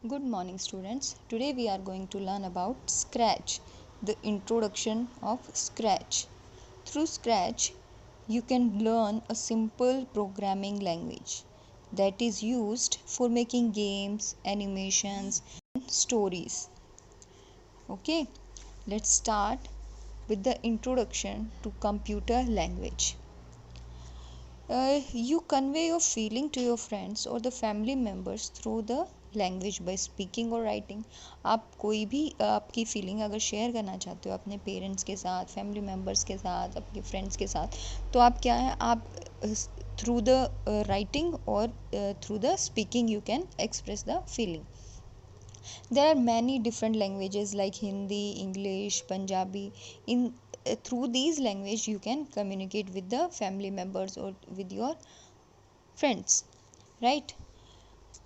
Good morning, students. Today we are going to learn about Scratch, the introduction of Scratch. Through Scratch, you can learn a simple programming language that is used for making games, animations, and stories. Okay, let's start with the introduction to computer language. You convey your feeling to your friends or the family members through the language by speaking और writing. आप कोई भी आपकी feeling अगर share करना चाहते हो अपने पेरेंट्स के साथ, फैमिली मेम्बर्स के साथ, अपने फ्रेंड्स के साथ, तो आप क्या है, आप थ्रू द राइटिंग और through the speaking you can express the feeling. There are many different languages like Hindi, English, Punjabi. Through these language you can communicate with the family members or with your friends, right?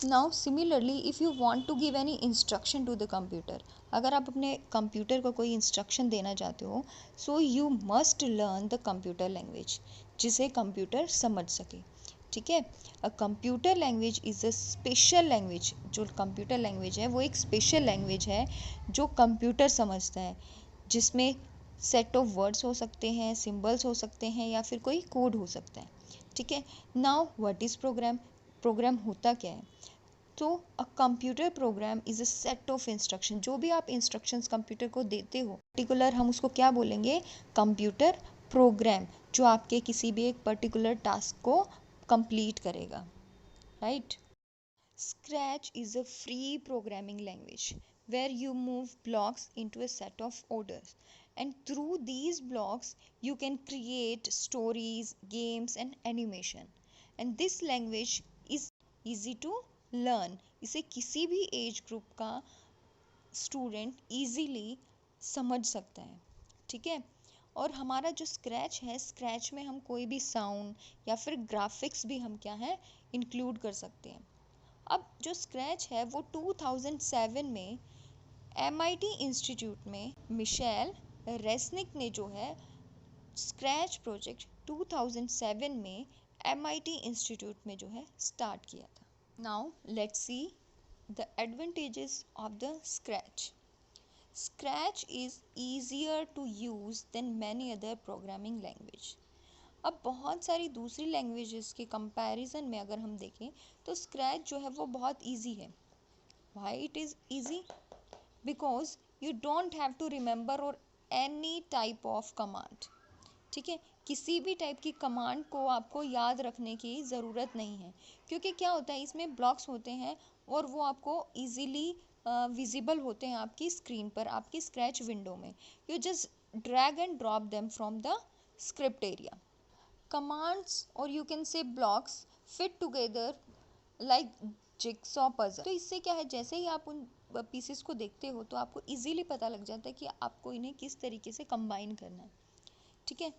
Now similarly, if you want to give any instruction to the computer, अगर आप अपने computer को कोई instruction देना चाहते हो, so you must learn the computer language जिसे computer समझ सके. ठीक है. A computer language is a special language. जो कंप्यूटर लैंग्वेज है वो एक स्पेशल लैंग्वेज है जो कंप्यूटर समझता है, जिसमें सेट ऑफ वर्ड्स हो सकते हैं, सिंबल्स हो सकते हैं या फिर कोई कोड हो सकता है. ठीक है. Now what is program. Program होता क्या है. तो a computer program is a set of instruction. जो भी आप इंस्ट्रक्शंस कंप्यूटर को देते हो, पर्टिकुलर हम उसको क्या बोलेंगे, कंप्यूटर प्रोग्राम, जो आपके किसी भी एक पर्टिकुलर टास्क को कंप्लीट करेगा, right. Scratch is a free programming language where you move blocks into a set of orders, and through these blocks you can create stories, games and animation. And this language is easy to learn. इसे किसी भी age group का student easily समझ सकता है. ठीक है. और हमारा जो स्क्रैच है, स्क्रैच में हम कोई भी साउंड या फिर ग्राफिक्स भी हम क्या है इंक्लूड कर सकते हैं. अब जो स्क्रैच है वो 2007 में MIT इंस्टीट्यूट में मिशेल रेसनिक ने जो है स्क्रैच प्रोजेक्ट 2007 में MIT इंस्टीट्यूट में जो है स्टार्ट किया था. Now let's see the advantages of the scratch. Scratch is easier to use than many other programming language. अब बहुत सारी दूसरी लैंग्वेजेस के कंपैरिजन में अगर हम देखें तो स्क्रैच जो है वो बहुत इजी है. Why it is easy? Because you don't have to remember or any type of command. ठीक है. किसी भी टाइप की कमांड को आपको याद रखने की ज़रूरत नहीं है, क्योंकि क्या होता है, इसमें ब्लॉक्स होते हैं और वो आपको ईजीली विजिबल होते हैं आपकी स्क्रीन पर, आपकी स्क्रैच विंडो में. You just drag and drop them from the script area. Commands और you can say blocks fit together like jigsaw puzzle. तो इससे क्या है, जैसे ही आप उन पीसेस को देखते हो तो आपको इजीली पता लग जाता है कि आपको इन्हें किस तरीके से कंबाइन करना है. ठीक है.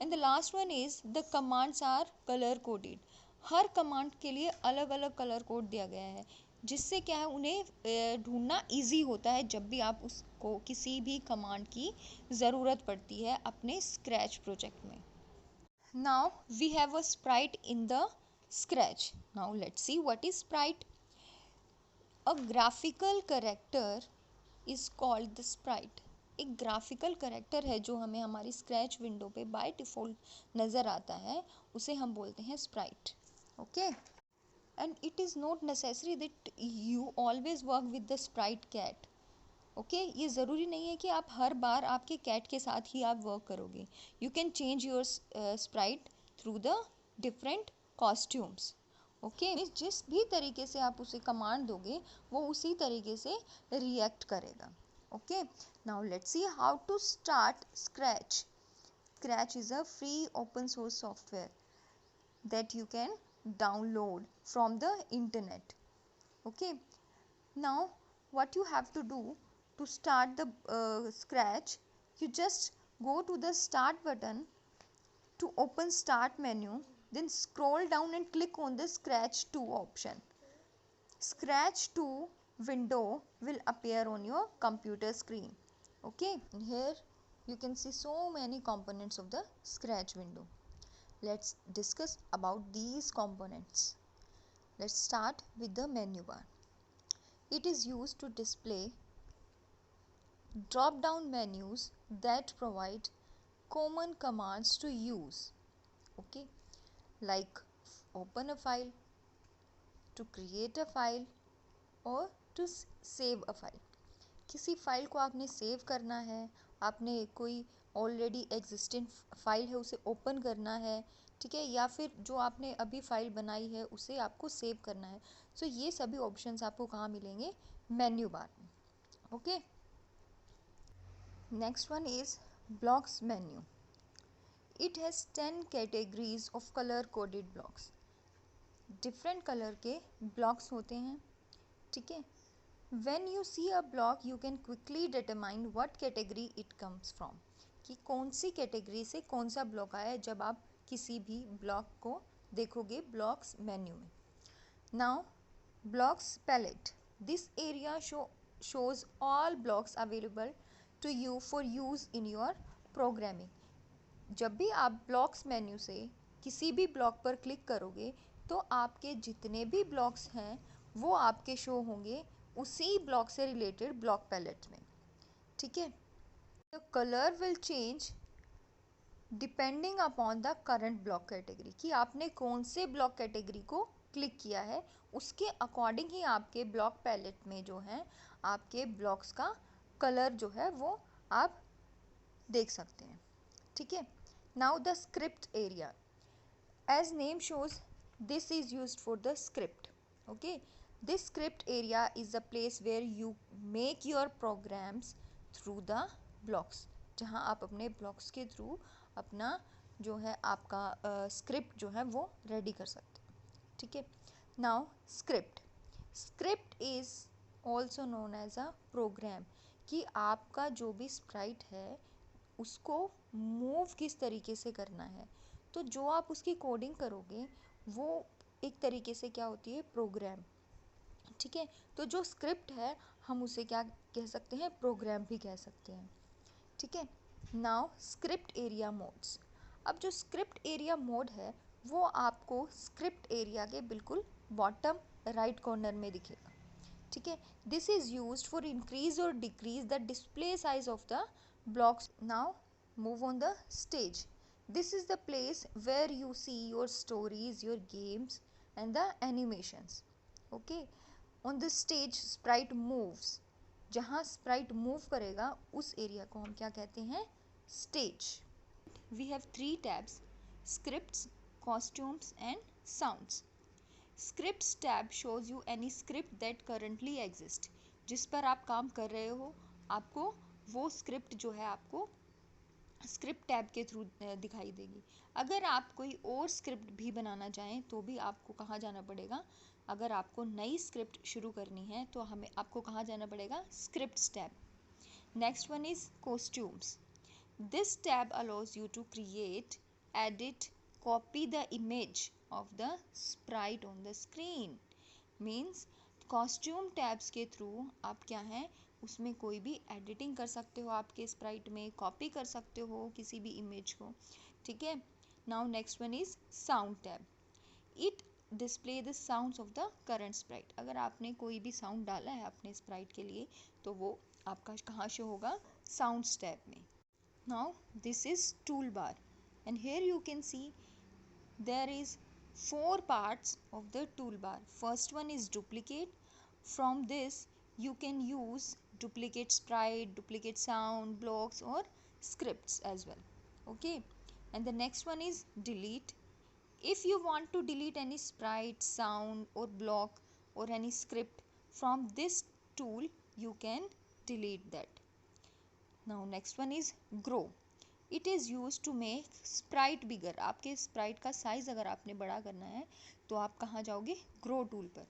And the last one is the commands are colour coded. हर कमांड के लिए अलग अलग कलर कोड दिया गया है, जिससे क्या है उन्हें ढूंढना इजी होता है जब भी आप उसको किसी भी कमांड की ज़रूरत पड़ती है अपने स्क्रैच प्रोजेक्ट में. Now we have a sprite in the Scratch. Now let's see what is sprite. A graphical character is called the sprite. एक ग्राफिकल करेक्टर है जो हमें हमारी स्क्रैच विंडो पे बाय डिफ़ॉल्ट नज़र आता है, उसे हम बोलते हैं sprite. Okay. And it is not necessary that you always work with the sprite cat. Okay. ये ज़रूरी नहीं है कि आप हर बार आपके कैट के साथ ही आप वर्क करोगे. You can change your Sprite through the different costumes. Okay. जिस भी तरीके से आप उसे कमांड दोगे वो उसी तरीके से रिएक्ट करेगा. Okay, now let's see how to start Scratch. Scratch is a free open source software that you can download from the internet. Okay, now what you have to do to start the Scratch, you just go to the start button to open start menu, then scroll down and click on the Scratch 2 option. Scratch 2 window will appear on your computer screen. Okay, and here you can see so many components of the Scratch window. Let's discuss about these components. Let's start with the menu bar. It is used to display drop down menus that provide common commands to use, okay, like open a file, to create a file और to save a file. किसी file को आपने save करना है, आपने कोई already existing file है उसे ओपन करना है, ठीक है, या फिर जो आपने अभी फाइल बनाई है उसे आपको सेव करना है. सो ये सभी ऑप्शंस आपको कहाँ मिलेंगे? मेन्यू बार में. Okay, next one is blocks menu. It has 10 categories of colour coded blocks. Different colour के ब्लॉक्स होते हैं, ठीक है. When you see a block, you can quickly determine what category it comes from. कि कौन सी category से कौन सा ब्लॉक आया है जब आप किसी भी ब्लॉक को देखोगे ब्लॉक्स मेन्यू में. Now blocks palette. This area shows all blocks available to you for use in your programming. जब भी आप ब्लॉक्स मेन्यू से किसी भी ब्लॉक पर क्लिक करोगे तो आपके जितने भी ब्लॉक्स हैं वो आपके शो होंगे उसी ब्लॉक से रिलेटेड ब्लॉक पैलेट में, ठीक है. The colour will change depending upon the current block category. कि आपने कौन से ब्लॉक कैटेगरी को क्लिक किया है उसके अकॉर्डिंग ही आपके ब्लॉक पैलेट में जो है आपके ब्लॉक्स का कलर जो है वो आप देख सकते हैं, ठीक है. Now the script area. As name shows this is used for the script. Okay, this script area is the place where you make your programs through the blocks. जहाँ आप अपने blocks के थ्रू अपना जो है आपका स्क्रिप्ट जो है वो रेडी कर सकते हैं, ठीक है. Now script. Script is also known as a program. कि आपका जो भी स्प्राइट है उसको मूव किस तरीके से करना है. तो जो आप उसकी कोडिंग करोगे वो एक तरीके से क्या होती है? प्रोग्राम, ठीक है. तो जो स्क्रिप्ट है हम उसे क्या कह सकते हैं? प्रोग्राम भी कह सकते हैं, ठीक है. Now script area modes. अब जो स्क्रिप्ट एरिया मोड है वो आपको स्क्रिप्ट एरिया के बिल्कुल बॉटम राइट कॉर्नर में दिखेगा, ठीक है. This is used for increase और decrease the display size of the blocks. Now move on the stage. This is the place where you see your stories, your games and the animations. Okay, on the stage sprite moves. जहाँ sprite move करेगा उस area को हम क्या कहते हैं? Stage. We have 3 tabs: scripts, costumes and sounds. Scripts tab shows you any script that currently exist. जिस पर आप काम कर रहे हो आपको वो स्क्रिप्ट जो है आपको स्क्रिप्ट टैब के थ्रू दिखाई देगी. अगर आप कोई और स्क्रिप्ट भी बनाना चाहें तो भी आपको कहाँ जाना पड़ेगा? अगर आपको नई स्क्रिप्ट शुरू करनी है तो हमें आपको कहाँ जाना पड़ेगा? Scripts tab. Next one is costumes. This tab allows you to create, edit, copy the image of the sprite on the screen. Means costume tabs के थ्रू आप क्या हैं उसमें कोई भी एडिटिंग कर सकते हो, आपके स्प्राइट में कॉपी कर सकते हो किसी भी इमेज को, ठीक है. Now next one is sound tab. It display the sounds of the current Sprite. अगर आपने कोई भी साउंड डाला है अपने स्प्राइट के लिए तो वो आपका कहाँ शो होगा? साउंड्स टैब में. Now this is tool bar and here you can see there is 4 parts of the toolbar. First one is duplicate. From this you can use duplicate sprite, duplicate sound, blocks or scripts as well. Okay, and the next one is delete. If you want to delete any sprite, sound or block or any script from this tool you can delete that. Now next one is grow. It is use to make sprite bigger. आपके sprite का size अगर आपने बड़ा करना है तो आप कहाँ जाओगे? ग्रो टूल पर.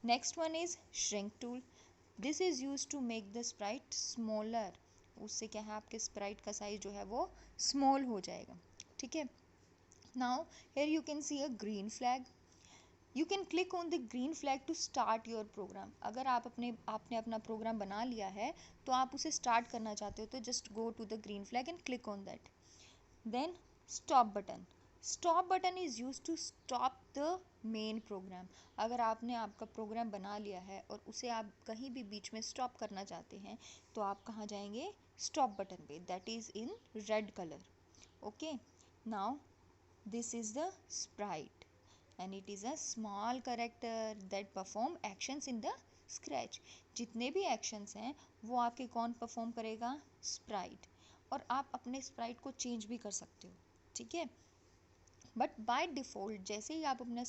Next one is shrink tool. This is use to make the sprite smaller. उससे क्या है आपके स्प्राइट का साइज़ जो है वो स्मॉल हो जाएगा, ठीक है. Now here you can see a green flag. You can click on the green flag to start your program. अगर आपने अपना प्रोग्राम बना लिया है तो आप उसे स्टार्ट करना चाहते हो तो just go to the green flag and click on that. Then stop button. Stop button is use to stop the main program. अगर आपने आपका प्रोग्राम बना लिया है और उसे आप कहीं भी बीच में स्टॉप करना चाहते हैं तो आप कहाँ जाएंगे, स्टॉप बटन पे, that is in red colour. Okay, now this is the Sprite and it is a small character that perform actions in the scratch। जितने भी actions हैं वो आपके कौन परफॉर्म करेगा, स्प्राइट। और आप अपने स्प्राइट को चेंज भी कर सकते हो, ठीक है। बट बाय डिफ़ॉल्ट जैसे ही आप अपना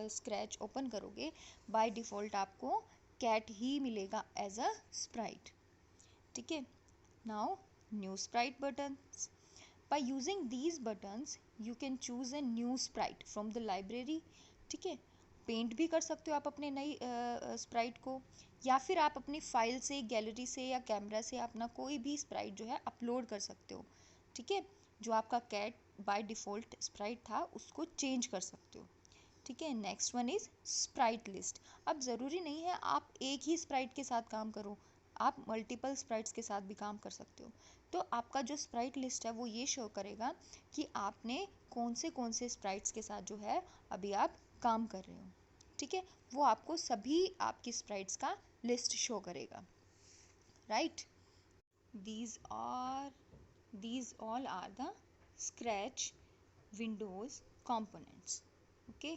स्क्रैच ओपन करोगे, बाय डिफ़ॉल्ट आपको कैट ही मिलेगा एज अ स्प्राइट, ठीक है। Now new Sprite buttons. By using these buttons you can choose a new sprite from the library, ठीक है। पेंट भी कर सकते हो आप अपने नई स्प्राइट को, या फिर आप अपनी फाइल से, गैलरी से या कैमरा से अपना कोई भी स्प्राइट जो है अपलोड कर सकते हो, ठीक है। जो आपका कैट बाय डिफ़ॉल्ट स्प्राइट था उसको चेंज कर सकते हो, ठीक है। Next one is Sprite list. अब ज़रूरी नहीं है आप एक ही स्प्राइट के साथ काम करो, आप मल्टीपल स्प्राइट्स के साथ भी काम कर सकते हो। तो आपका जो स्प्राइट लिस्ट है वो ये शो करेगा कि आपने कौन से स्प्राइट्स के साथ जो है अभी आप काम कर रहे हो, ठीक है। वो आपको सभी आपकी स्प्राइट्स का लिस्ट शो करेगा, right. these are all are the scratch windows components, okay।